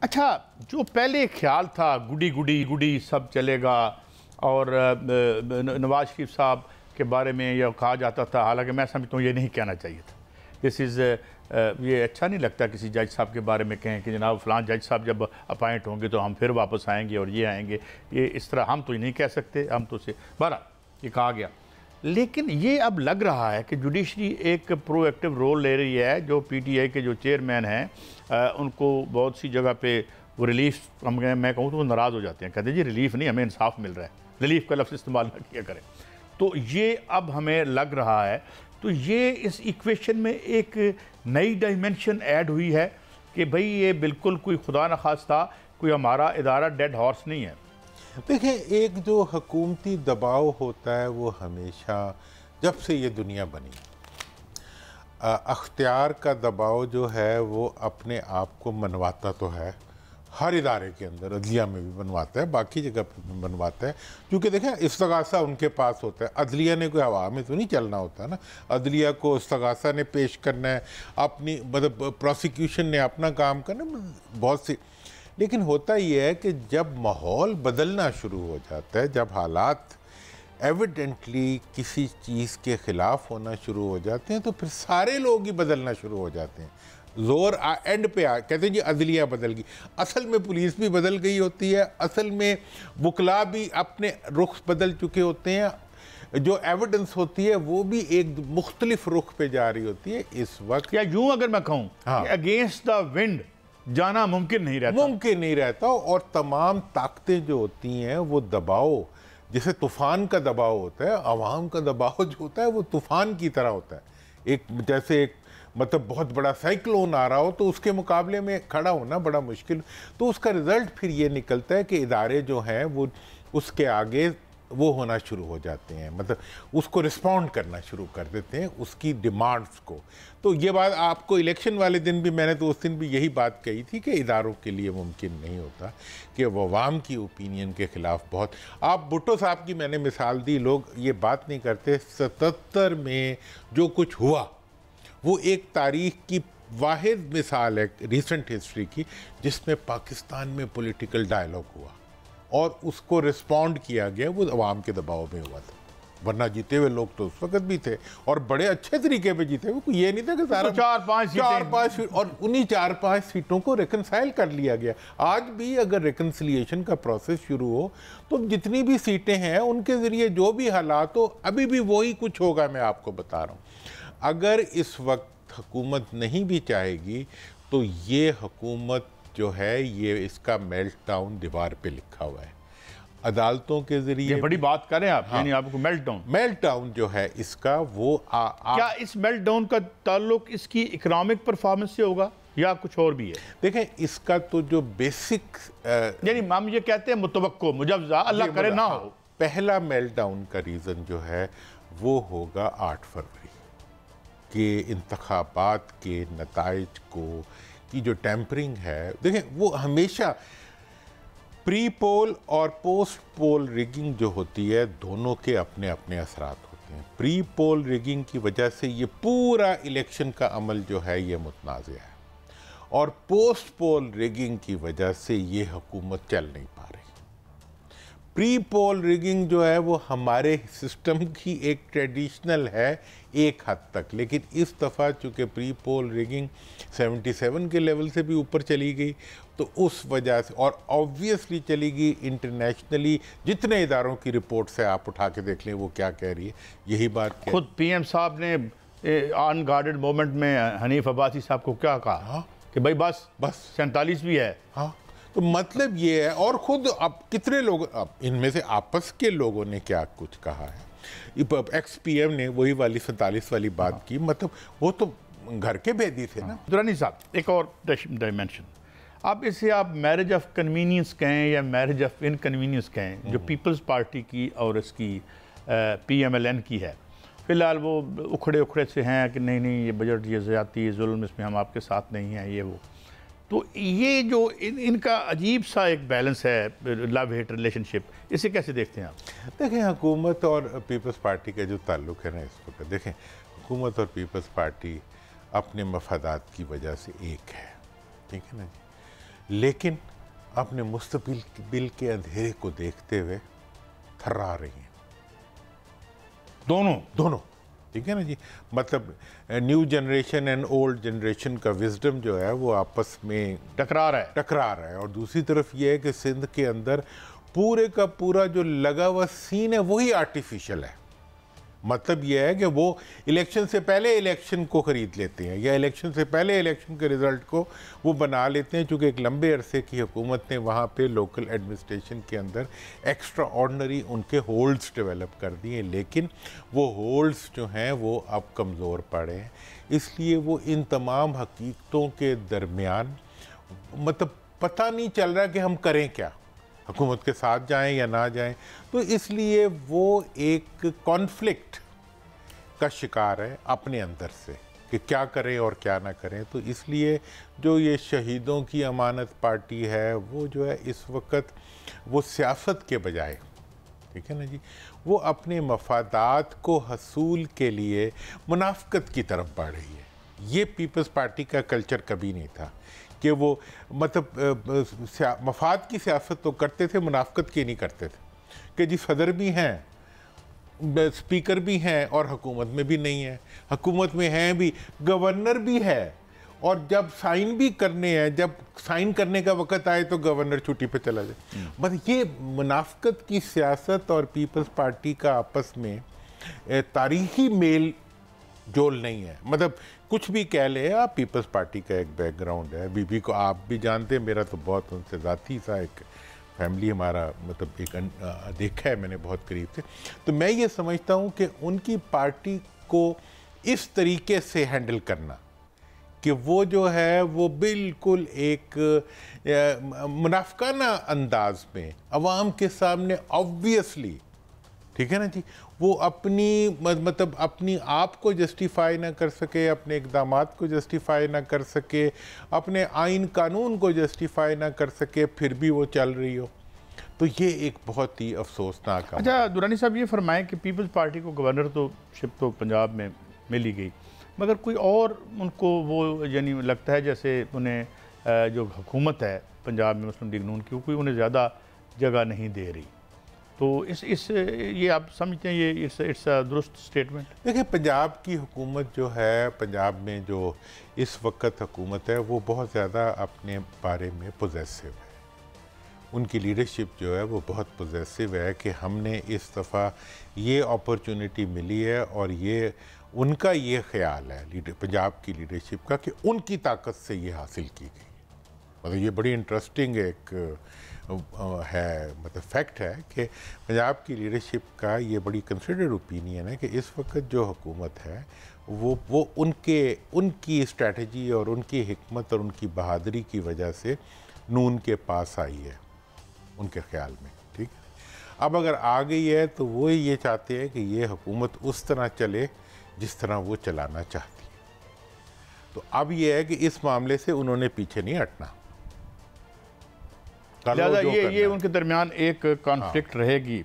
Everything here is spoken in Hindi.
अच्छा, जो पहले ख्याल था गुडी गुडी गुडी सब चलेगा और नवाज शरीफ साहब के बारे में यह कहा जाता था, हालांकि मैं समझता हूँ ये नहीं कहना चाहिए था। दिस इज़ ये अच्छा नहीं लगता किसी जज साहब के बारे में कहें कि जनाब फ़लाँ जज साहब जब अपॉइंट होंगे तो हम फिर वापस आएंगे और ये आएंगे। ये इस तरह हम तो नहीं कह सकते, हम तो से बहरहाल ये कहा गया। लेकिन ये अब लग रहा है कि जुडिशरी एक प्रोएक्टिव रोल ले रही है। जो पीटीआई के जो चेयरमैन हैं उनको बहुत सी जगह पे वो रिलीफ, मैं कहूँ तो वो नाराज़ हो जाते हैं, कहते हैं जी रिलीफ नहीं, हमें इंसाफ मिल रहा है, रिलीफ का लफ्ज़ इस्तेमाल ना किया करें। तो ये अब हमें लग रहा है, तो ये इस इक्वेशन में एक नई डायमेंशन ऐड हुई है कि भाई ये बिल्कुल कोई खुदा न खास्ता कोई हमारा इदारा डेड हॉर्स नहीं है। देखें, एक जो हुकूमती दबाव होता है वो हमेशा जब से ये दुनिया बनी, अख्तियार का दबाव जो है वो अपने आप को मनवाता तो है, हर इदारे के अंदर, अदलिया में भी बनवाता है, बाकी जगह पर भी बनवाता है, क्योंकि देखें इस्तगासा उनके पास होता है। अदलिया ने कोई हवा में तो नहीं चलना होता ना, अदलिया को इस्तगासा ने पेश करना है, अपनी मतलब प्रोसिक्यूशन ने अपना काम करना, बहुत सी। लेकिन होता यह है कि जब माहौल बदलना शुरू हो जाता है, जब हालात एविडेंटली किसी चीज़ के ख़िलाफ़ होना शुरू हो जाते हैं, तो फिर सारे लोग ही बदलना शुरू हो जाते हैं। जोर एंड पे कहते हैं जी अदलिया बदल गई, असल में पुलिस भी बदल गई होती है, असल में वकला भी अपने रुख बदल चुके होते हैं, जो एविडेंस होती है वो भी एक मुख्तलिफ रुख पे जा रही होती है इस वक्त। या यूँ अगर मैं कहूँ अगेंस्ट द विंड जाना मुमकिन नहीं रहता, और तमाम ताकतें जो होती हैं वो दबाव, जैसे तूफ़ान का दबाव होता है, अवाम का दबाव जो होता है वो तूफ़ान की तरह होता है। एक जैसे एक मतलब बहुत बड़ा साइक्लोन आ रहा हो तो उसके मुकाबले में खड़ा होना बड़ा मुश्किल, तो उसका रिज़ल्ट फिर ये निकलता है कि इदारे जो हैं वो उसके आगे वो होना शुरू हो जाते हैं, मतलब उसको रिस्पॉन्ड करना शुरू कर देते हैं उसकी डिमांड्स को। तो ये बात आपको इलेक्शन वाले दिन भी, मैंने तो उस दिन भी यही बात कही थी कि इदारों के लिए मुमकिन नहीं होता कि वो अवाम की ओपिनियन के ख़िलाफ़ बहुत। आप भुट्टो साहब की मैंने मिसाल दी, लोग ये बात नहीं करते, 77 में जो कुछ हुआ वो एक तारीख़ की वाहिद मिसाल है रिसेंट हिस्ट्री की जिसमें पाकिस्तान में पॉलिटिकल डायलॉग हुआ और उसको रिस्पॉन्ड किया गया, वो अवाम के दबाव में हुआ था। वरना जीते हुए लोग तो उस वक्त भी थे और बड़े अच्छे तरीके पे जीते हुए, ये नहीं था कि सारा 4-5 सीट, और उन्हीं 4-5 सीटों को रिकनसाइल कर लिया गया। आज भी अगर रिकनसिलिएशन का प्रोसेस शुरू हो तो जितनी भी सीटें हैं उनके ज़रिए जो भी हालात हो, अभी भी वही कुछ होगा। मैं आपको बता रहा हूँ, अगर इस वक्त हुकूमत नहीं भी चाहेगी तो ये हुकूमत जो है ये इसका मेल्ट डाउन दीवार पे लिखा हुआ है, अदालतों के जरिए। बड़ी बात करें आप, यानी आपको मेल्ट डाउन जो है इसका वो क्या इस मेल्ट डाउन का ताल्लुक इसकी इकोनॉमिक परफॉर्मेंस से होगा या कुछ और भी है? देखें, इसका तो जो बेसिक यानी हम ये कहते हैं मुतवक्को मुजव्जा, अल्लाह करे ना हो। पहला मेल्ट डाउन का रीज़न जो है वो होगा 8 फरवरी के इंतखाबात के नताइज को की जो टेम्परिंग है। देखें, वो हमेशा प्री पोल और पोस्ट पोल रिगिंग जो होती है दोनों के अपने अपने असरात होते हैं। प्री पोल रिगिंग की वजह से ये पूरा इलेक्शन का अमल जो है ये मुतनाज़ है, और पोस्ट पोल रिगिंग की वजह से ये हुकूमत चल नहीं पा रही। प्री पोल रिगिंग जो है वो हमारे सिस्टम की एक ट्रेडिशनल है एक हद तक, लेकिन इस दफ़ा चूँकि प्री पोल रिगिंग 77 के लेवल से भी ऊपर चली गई तो उस वजह से, और ऑब्वियसली चली गई इंटरनेशनली, जितने इदारों की रिपोर्ट से आप उठा के देख लें वो क्या कह रही है, यही बात खुद पीएम साहब ने अनगार्डेड मोमेंट में हनीफ अब्बासी साहब को क्या कहा कि भाई बस 47 भी है। हाँ, तो मतलब ये है, और ख़ुद अब कितने लोग, अब इनमें से आपस के लोगों ने क्या कुछ कहा है, एक्स-पीएम ने वही वाली 47 वाली बात की, मतलब वो तो घर के भेदी थे ना। दुरानी साहब, एक और डायमेंशन, अब इसे आप मैरिज ऑफ कन्वीनियंस कहें या मैरिज ऑफ इनकन्वीनियंस कहें, जो पीपल्स पार्टी की और इसकी PMLN की है, फ़िलहाल वो उखड़े से हैं कि नहीं ये बजट, ये ज़्यादती, ये जुल्म, इसमें हम आपके साथ नहीं हैं, ये वो। तो ये जो इनका अजीब सा एक बैलेंस है, लव हेट रिलेशनशिप, इसे कैसे देखते हैं आप? देखें, हुकूमत और पीपल्स पार्टी का जो ताल्लुक़ है ना इस वक्त, देखें हुकूमत और पीपल्स पार्टी अपने मफादात की वजह से एक है, ठीक है ना जी। लेकिन अपने मुस्तकबिल के अंधेरे को देखते हुए थर्रा रही हैं दोनों। ठीक है ना जी, मतलब new generation and old generation का विजडम जो है वो आपस में टकरा रहा है। और दूसरी तरफ ये है कि सिंध के अंदर पूरे का पूरा जो लगा हुआ सीन है वही आर्टिफिशियल है। मतलब यह है कि वो इलेक्शन से पहले इलेक्शन को ख़रीद लेते हैं या इलेक्शन से पहले इलेक्शन के रिज़ल्ट को वो बना लेते हैं, चूँकि एक लंबे अरसे की हुकूमत ने वहाँ पे लोकल एडमिनिस्ट्रेशन के अंदर एक्स्ट्रा ऑर्डनरी उनके होल्ड्स डेवलप कर दिए, लेकिन वो होल्ड्स जो हैं वो अब कमज़ोर पड़े हैं। इसलिए वो इन तमाम हकीकतों के दरमियान मतलब पता नहीं चल रहा कि हम करें क्या, हुकूमत के साथ जाएं या ना जाएं। तो इसलिए वो एक कॉन्फ्लिक्ट का शिकार है अपने अंदर से कि क्या करें और क्या ना करें। तो इसलिए जो ये शहीदों की अमानत पार्टी है वो जो है इस वक्त वो सियासत के बजाय, ठीक है ना जी, वो अपने मफादात को हसूल के लिए मुनाफकत की तरफ बढ़ रही है। ये पीपल्स पार्टी का कल्चर कभी नहीं था कि वो मतलब मफाद की सियासत तो करते थे, मुनाफकत की नहीं करते थे कि जी सदर भी हैं, स्पीकर भी हैं और हुकूमत में भी नहीं है, हुकूमत में हैं भी, गवर्नर भी है, और जब साइन भी करने हैं, जब साइन करने का वक्त आए तो गवर्नर छुट्टी पे चला जाए। बस ये मुनाफकत की सियासत और पीपल्स पार्टी का आपस में तारीखी मेल जोल नहीं है। मतलब कुछ भी कह ले आप, पीपल्स पार्टी का एक बैकग्राउंड है, बीबी को आप भी जानते हैं, मेरा तो बहुत उनसे ज़ाती सा एक फैमिली हमारा मतलब एक देखा है मैंने बहुत करीब से। तो मैं ये समझता हूँ कि उनकी पार्टी को इस तरीके से हैंडल करना कि वो जो है वो बिल्कुल एक मुनाफिकाना अंदाज में अवाम के सामने ऑब्वियसली, ठीक है ना जी, वो अपनी मतलब अपनी आप को जस्टिफाई ना कर सके, अपने इक़दामात को जस्टिफाई ना कर सके, अपने आइन कानून को जस्टिफाई ना कर सके, फिर भी वो चल रही हो। तो ये एक बहुत ही अफसोसनाक। अच्छा दुरानी साहब, ये फरमाएं कि पीपल्स पार्टी को गवर्नर तो शिप तो पंजाब में मिल ही गई, मगर कोई और उनको वो यानी लगता है जैसे उन्हें जो हुकूमत है पंजाब में मुस्लिम लीग नून की, कोई उन्हें ज़्यादा जगह नहीं दे रही। तो इस ये आप समझते हैं ये इट्स दुरुस्त स्टेटमेंट? देखिए, पंजाब की हुकूमत जो है, पंजाब में जो इस वक्त हुकूमत है वो बहुत ज़्यादा अपने बारे में पॉजिटिव है। उनकी लीडरशिप जो है वो बहुत पॉजिटिव है कि हमने इस दफ़ा ये अपॉर्चुनिटी मिली है, और ये उनका ये ख्याल है पंजाब की लीडरशिप का कि उनकी ताकत से ये हासिल की गई। मतलब ये बड़ी इंटरेस्टिंग एक है, मतलब फैक्ट है कि पंजाब की लीडरशिप का ये बड़ी कंसिडर्ड ओपिनियन है कि इस वक्त जो हुकूमत है वो उनकी स्ट्रेटजी और उनकी हिकमत और उनकी बहादुरी की वजह से नून के पास आई है उनके ख्याल में। ठीक है, अब अगर आ गई है तो वो ये चाहते हैं कि ये हुकूमत उस तरह चले जिस तरह वो चलाना चाहती है। तो अब ये है कि इस मामले से उन्होंने पीछे नहीं हटना। ये उनके दरमियान एक कॉन्फ्लिक्ट रहेगी।